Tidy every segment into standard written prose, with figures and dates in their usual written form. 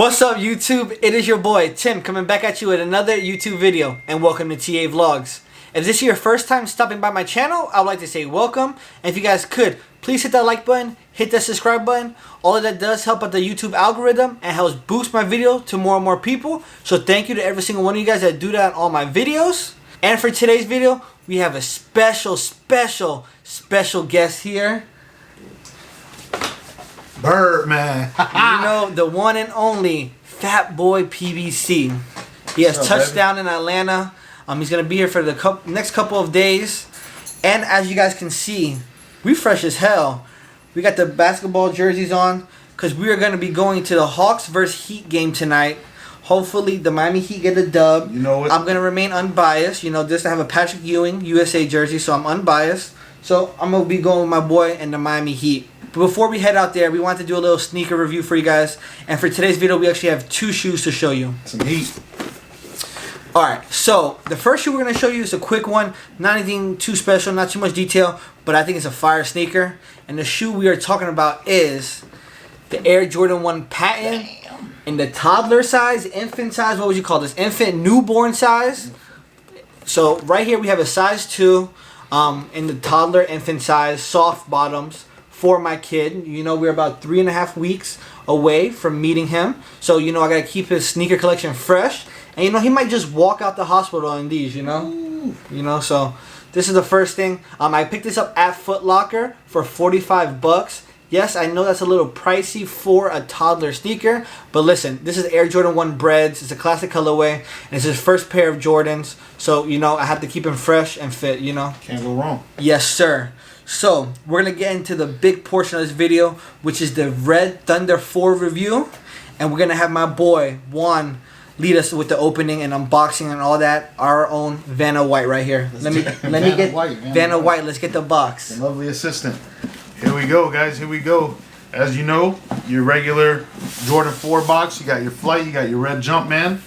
What's up YouTube? It is your boy Tim coming back at you with another YouTube video, and welcome to TA Vlogs. If this is your first time stopping by my channel, I would like to say welcome, and if you guys could, please hit that like button, hit that subscribe button. All of that does help out the YouTube algorithm and helps boost my video to more and more people. So thank you to every single one of you guys that do that on all my videos. And for today's video, we have a special guest here. Birdman. You know, the one and only Fat Boy PBC. He has touched down in Atlanta. He's going to be here for the next couple of days. And as you guys can see, we fresh as hell. We got the basketball jerseys on because we are going to be going to the Hawks vs. Heat game tonight. Hopefully, the Miami Heat get a dub. You know what? I'm going to remain unbiased. You know, just to have a Patrick Ewing USA jersey, so I'm unbiased. So I'm going to be going with my boy and the Miami Heat. But before we head out there, we want to do a little sneaker review for you guys. And for today's video, we actually have two shoes to show you. Some heat. Alright, so the first shoe we're going to show you is a quick one. Not anything too special, not too much detail, but I think it's a fire sneaker. And the shoe we are talking about is the Air Jordan 1 Patent in the toddler size, infant size, what would you call this? Infant newborn size. So right here we have a size 2 in the toddler infant size, soft bottoms. For my kid. You know, we're about 3.5 weeks away from meeting him, so you know I gotta keep his sneaker collection fresh, and you know he might just walk out the hospital in these, you know, so this is the first thing. I picked this up at Foot Locker for $45. Yes, I know that's a little pricey for a toddler sneaker, but listen, this is Air Jordan 1 Breads. It's a classic colorway, and it's his first pair of Jordans, so you know I have to keep him fresh and fit, you know. Can't go wrong. Yes, sir. So, we're going to get into the big portion of this video, which is the Red Thunder 4 review. And we're going to have my boy, Juan, lead us with the opening and unboxing and all that. Our own Vanna White right here. Let me get Vanna White. Let's get the box. The lovely assistant. Here we go, guys. Here we go. As you know, your regular Jordan 4 box. You got your Flight. You got your red Jumpman.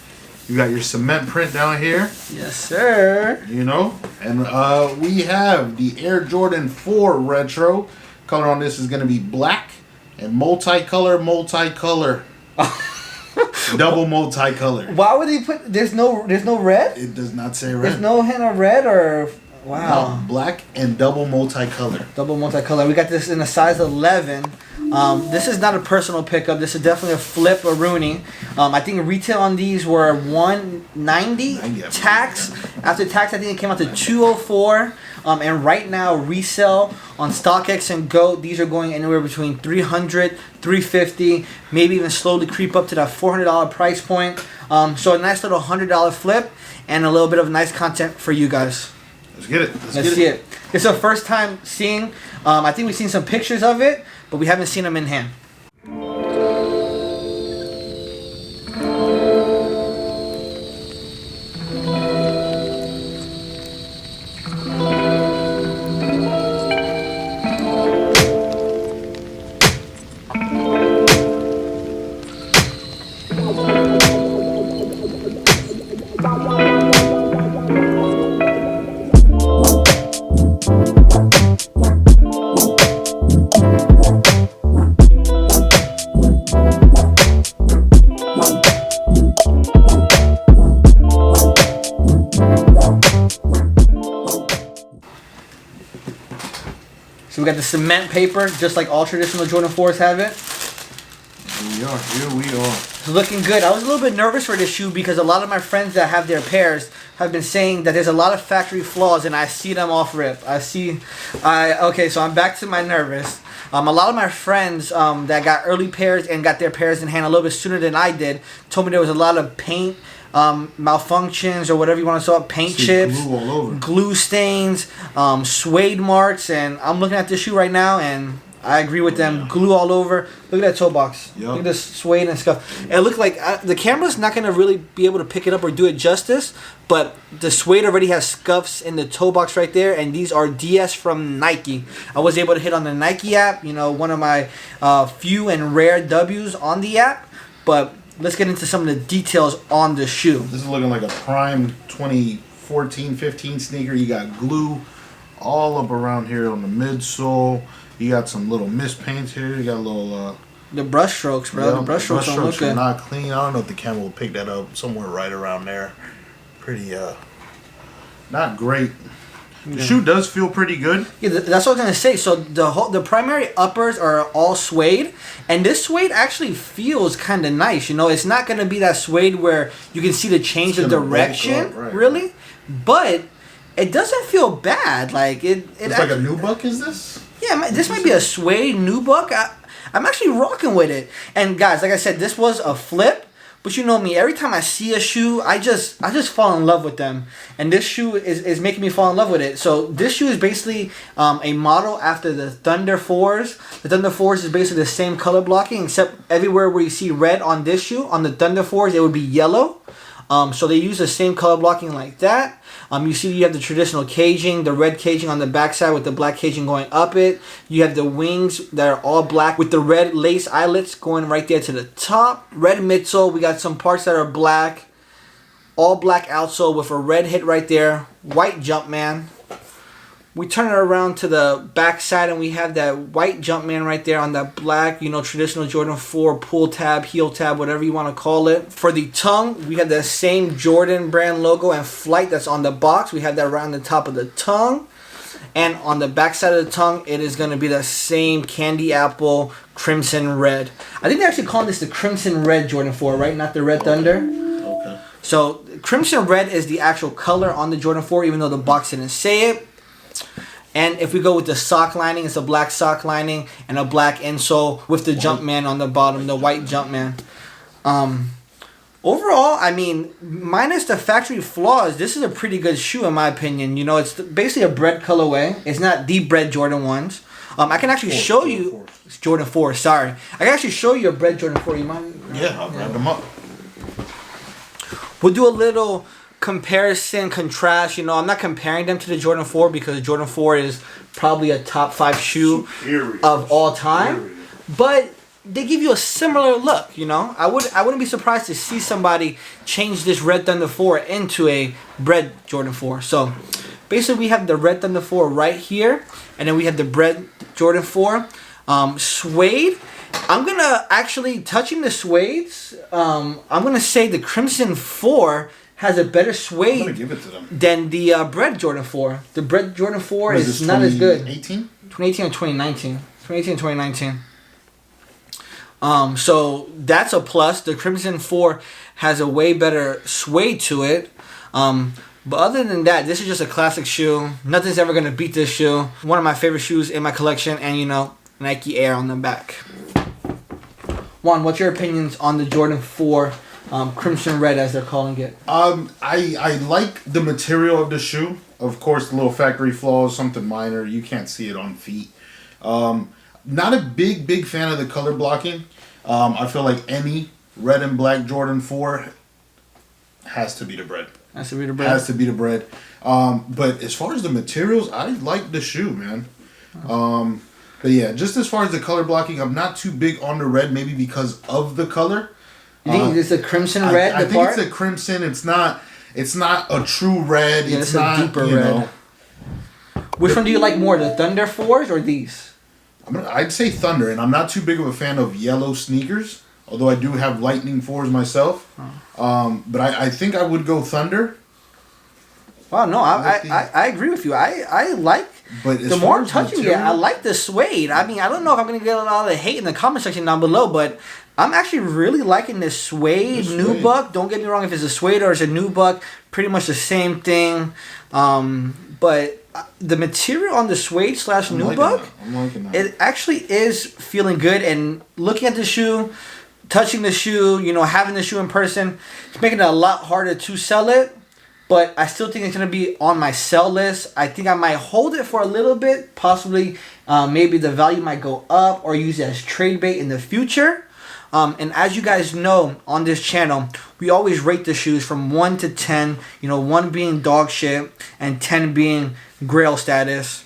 You got your cement print down here. Yes, sir. You know, and we have the Air Jordan 4 Retro. Color on this is going to be black and multicolor. Double multicolor. Why would he put? There's no red. It does not say red. There's no hint of red or. Wow. No, black and double multicolor. Double multicolor. We got this in a size 11. This is not a personal pickup. This is definitely a flip or Rooney. I think retail on these were $190. Tax. After tax, I think it came out to $204. And right now, resell on StockX and GOAT, these are going anywhere between $300, $350, maybe even slowly creep up to that $400 price point. So a nice little $100 flip and a little bit of nice content for you guys. Let's get it. Let's see it. It's our first time seeing. I think we've seen some pictures of it, but we haven't seen them in hand. So we got the cement paper, just like all traditional Jordan 4s have it. Here we are. It's looking good. I was a little bit nervous for this shoe because a lot of my friends that have their pairs have been saying that there's a lot of factory flaws, and I see them off rip. Okay, so I'm back to my nervous. A lot of my friends that got early pairs and got their pairs in hand a little bit sooner than I did told me there was a lot of paint malfunctions or whatever you want to call it, paint chips, glue all over, glue stains, suede marks, and I'm looking at this shoe right now and I agree with them. Glue all over. Look at that toe box. Yep. Look at this suede and stuff. And it looked like the camera's not going to really be able to pick it up or do it justice, but the suede already has scuffs in the toe box right there, and these are DS from Nike. I was able to hit on the Nike app, you know, one of my few and rare W's on the app, but let's get into some of the details on the shoe. This is looking like a prime 2014-15 sneaker. You got glue all up around here on the midsole. You got some little mispaints here. You got a little The brush strokes, bro. Yeah, the brush strokes don't look are good. not clean. I don't know if the camera will pick that up somewhere right around there. Pretty not great. The shoe does feel pretty good. Yeah, that's what I was gonna say. So the primary uppers are all suede, and this suede actually feels kind of nice. You know, it's not gonna be that suede where you can see the change of direction, really, but it doesn't feel bad. Like it's like a nubuck. Is this? Yeah, this might be a suede nubuck. I'm actually rocking with it. And guys, like I said, this was a flip. But you know me, every time I see a shoe, I just fall in love with them. And this shoe is making me fall in love with it. So this shoe is basically a model after the Thunder 4s. The Thunder 4s is basically the same color blocking, except everywhere where you see red on this shoe, on the Thunder 4s, it would be yellow. So they use the same color blocking like that. You see you have the traditional caging, the red caging on the backside with the black caging going up it. You have the wings that are all black with the red lace eyelets going right there to the top. Red midsole, we got some parts that are black. All black outsole with a red hit right there. White Jumpman. We turn it around to the back side and we have that white Jumpman right there on that black, you know, traditional Jordan 4 pull tab, heel tab, whatever you want to call it. For the tongue, we have the same Jordan brand logo and flight that's on the box. We have that right on the top of the tongue. And on the back side of the tongue, it is going to be the same candy apple crimson red. I think they're actually calling this the crimson red Jordan 4, right? Not the red Thunder. Okay. So crimson red is the actual color on the Jordan 4, even though the box didn't say it. And if we go with the sock lining, it's a black sock lining and a black insole with the Jumpman on the bottom, the white Jumpman. Overall, I mean, minus the factory flaws, this is a pretty good shoe in my opinion. You know, it's basically a bread colorway. It's not the bread Jordan 1s. I can actually show you... Jordan 4, sorry. I can actually show you a bread Jordan 4. You mind? Yeah, I'll grab them up. We'll do a little comparison, contrast. You know, I'm not comparing them to the Jordan 4 because the Jordan 4 is probably a top 5 shoe of all time. But they give you a similar look, you know. I wouldn't be surprised to see somebody change this Red Thunder 4 into a Bread Jordan 4. So basically we have the Red Thunder 4 right here, and then we have the Bread Jordan 4. Suede. I'm gonna actually, touching the suedes, I'm gonna say the Crimson 4 has a better suede than the Bread Jordan 4. The Bread Jordan 4 is not as good. 2018 or 2019. 2018 and 2019. So that's a plus. The Crimson 4 has a way better suede to it. But other than that, this is just a classic shoe. Nothing's ever going to beat this shoe. One of my favorite shoes in my collection. And, you know, Nike Air on the back. Juan, what's your opinions on the Jordan 4 Crimson Red, as they're calling it? I like the material of the shoe. Of course, the little factory flaws, something minor. You can't see it on feet. Not a big fan of the color blocking. I feel like any red and black Jordan 4 has to be the bread. Has to be the bread. Has to be the bread. But as far as the materials, I like the shoe, man. But yeah, just as far as the color blocking, I'm not too big on the red, maybe because of the color. You think it's a crimson red? I think it's a crimson. It's not a true red. Yeah, it's not a deeper red. Know. Which one do you like more, the Thunder 4s or these? I'd say Thunder, and I'm not too big of a fan of yellow sneakers, although I do have Lightning 4s myself. But I think I would go Thunder. Wow, no, I agree with you. I like, but the more I'm touching it, I like the suede. I mean, I don't know if I'm going to get a lot of hate in the comment section down below, but I'm actually really liking this suede nubuck. Don't get me wrong, if it's a suede or it's a nubuck, pretty much the same thing. But the material on the suede / nubuck, it actually is feeling good. And looking at the shoe, touching the shoe, you know, having the shoe in person, it's making it a lot harder to sell it. But I still think it's going to be on my sell list. I think I might hold it for a little bit. Possibly, maybe the value might go up or use it as trade bait in the future. And as you guys know, on this channel, we always rate the shoes from 1 to 10. You know, 1 being dog shit and 10 being grail status.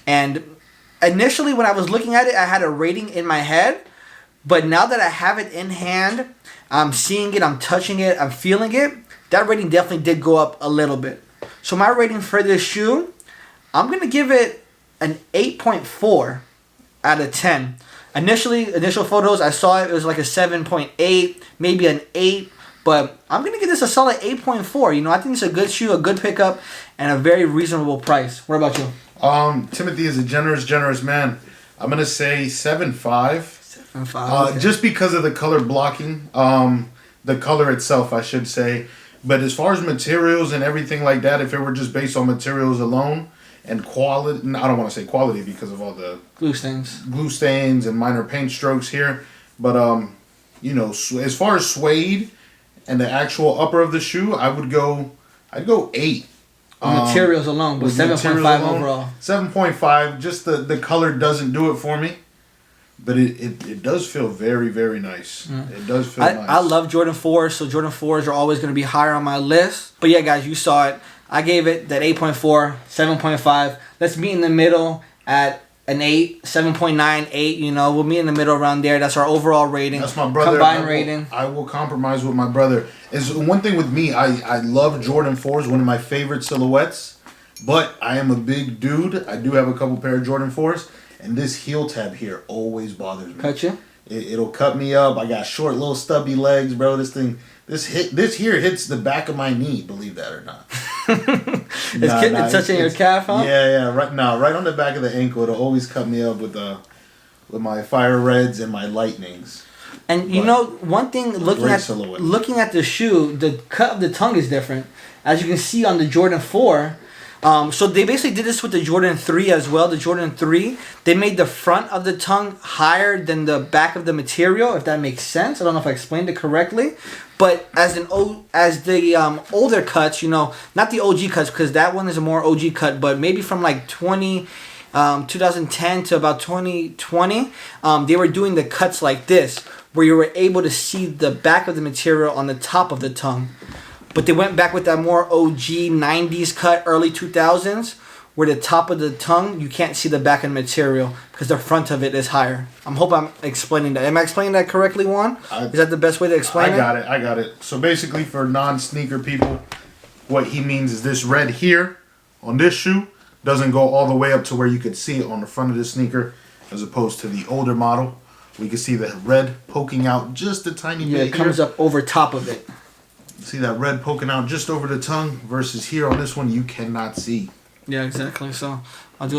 And initially, when I was looking at it, I had a rating in my head. But now that I have it in hand, I'm seeing it, I'm touching it, I'm feeling it. That rating definitely did go up a little bit. So my rating for this shoe, I'm going to give it an 8.4 out of 10. Initial photos, I saw it was like a 7.8, maybe an 8. But I'm going to give this a solid 8.4. You know, I think it's a good shoe, a good pickup, and a very reasonable price. What about you? Timothy is a generous man. I'm going to say 7.5. 7.5. Okay. Just because of the color blocking. The color itself, I should say. But as far as materials and everything like that, if it were just based on materials alone and quality, I don't want to say quality because of all the glue stains and minor paint strokes here. But, you know, as far as suede and the actual upper of the shoe, I'd go 8. Materials alone, but 7.5 overall. 7.5. Just the color doesn't do it for me. But it does feel very, very nice. It does feel nice. I love Jordan 4s, so Jordan 4s are always going to be higher on my list. But yeah, guys, you saw it. I gave it that 8.4, 7.5. Let's meet in the middle at an 8, 7.9, 8. You know, we'll meet in the middle around there. That's our overall rating. That's my brother. Combined rating. I will compromise with my brother. Is one thing with me, I love Jordan 4s, one of my favorite silhouettes. But I am a big dude. I do have a couple pair of Jordan 4s. And this heel tab here always bothers me. Cut you? It'll cut me up. I got short, little stubby legs, bro. This here hits the back of my knee. Believe that or not. It's touching your calf, huh? Yeah. Right on the back of the ankle. It'll always cut me up with my fire reds and my lightnings. And you know, one thing looking at the shoe, the cut of the tongue is different. As you can see on the Jordan 4. So they basically did this with the Jordan 3 as well. The Jordan 3, they made the front of the tongue higher than the back of the material, if that makes sense. I don't know if I explained it correctly. But as the older cuts, you know, not the OG cuts, because that one is a more OG cut, but maybe from like 2010 to about 2020, they were doing the cuts like this, where you were able to see the back of the material on the top of the tongue. But they went back with that more OG 90s cut, early 2000s, where the top of the tongue, you can't see the back of the material because the front of it is higher. I hope I'm explaining that. Am I explaining that correctly, Juan? Is that the best way to explain it? I got it. So basically for non-sneaker people, what he means is this red here on this shoe doesn't go all the way up to where you could see it on the front of the sneaker, as opposed to the older model. We can see the red poking out just a tiny bit. Yeah, it comes up over top of it. See that red poking out just over the tongue versus here on this one you cannot see. Yeah, exactly. So I'll try to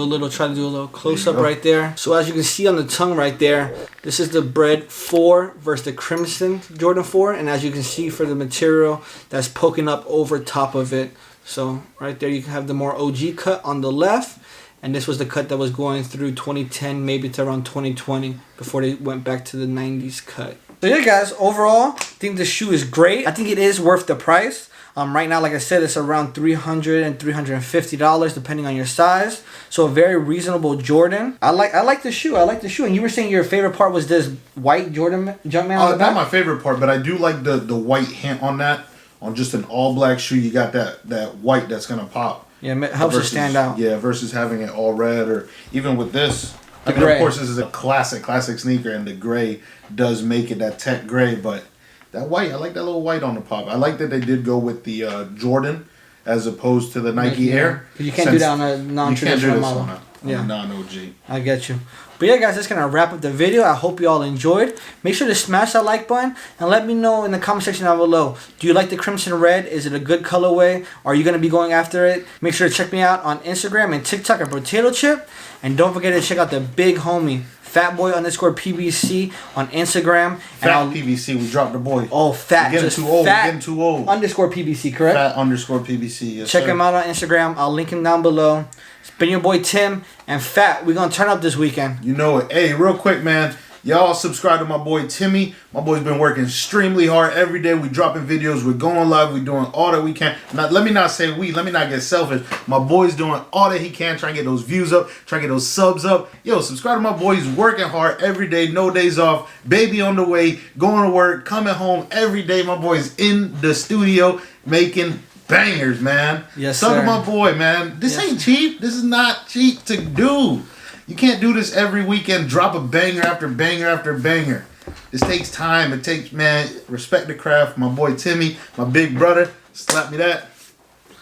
do a little close up right there. So as you can see on the tongue right there, this is the Bread 4 versus the Crimson Jordan 4. And as you can see for the material that's poking up over top of it. So right there you can have the more OG cut on the left. And this was the cut that was going through 2010 maybe to around 2020 before they went back to the 90s cut. So yeah, guys, overall, I think the shoe is great. I think it is worth the price. Right now, like I said, it's around $300 and $350 depending on your size. So a very reasonable Jordan. I like the shoe. And you were saying your favorite part was this white Jordan Jumpman on the back? Not my favorite part, but I do like the white hint on that. On just an all black shoe, you got that white that's gonna pop. Yeah, it helps it stand out. Yeah, versus having it all red, or even with this. I mean, of course, this is a classic sneaker, and the gray does make it that tech gray. But that white, I like that little white on the pop. I like that they did go with the Jordan as opposed to the Nike Air. You can't do that on a non-traditional model. On a non-OG. I get you. But yeah, guys, that's going to wrap up the video. I hope you all enjoyed. Make sure to smash that like button and let me know in the comment section down below. Do you like the Crimson Red? Is it a good colorway? Are you going to be going after it? Make sure to check me out on Instagram and TikTok at Potato Chip. And don't forget to check out the big homie, Fatboy_PBC on Instagram. PBC, we dropped the boy. Oh, fat. We're getting too old. _PBC, correct? Fat_PBC, yes, Check him out on Instagram. I'll link him down below. It's been your boy Tim and Fat. We're going to turn up this weekend. You know it. Hey, real quick, man. Y'all subscribe to my boy Timmy. My boy's been working extremely hard every day. We dropping videos. We're going live. We're doing all that we can. Now, let me not say we. Let me not get selfish. My boy's doing all that he can. Trying to get those views up. Trying to get those subs up. Yo, subscribe to my boy. He's working hard every day. No days off. Baby on the way. Going to work. Coming home every day. My boy's in the studio making bangers, man. Yes, Sub sir. to my boy, man. This ain't cheap. This is not cheap to do. You can't do this every weekend, drop a banger after banger after banger. This takes time. It takes, man, respect the craft. My boy Timmy, my big brother, slap me that.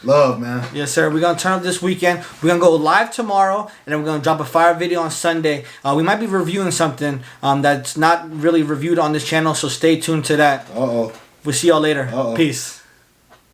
Love, man. Yes, sir. We're going to turn up this weekend. We're going to go live tomorrow, and then we're going to drop a fire video on Sunday. We might be reviewing something that's not really reviewed on this channel, so stay tuned to that. Uh-oh. We'll see y'all later. Uh-oh. Peace.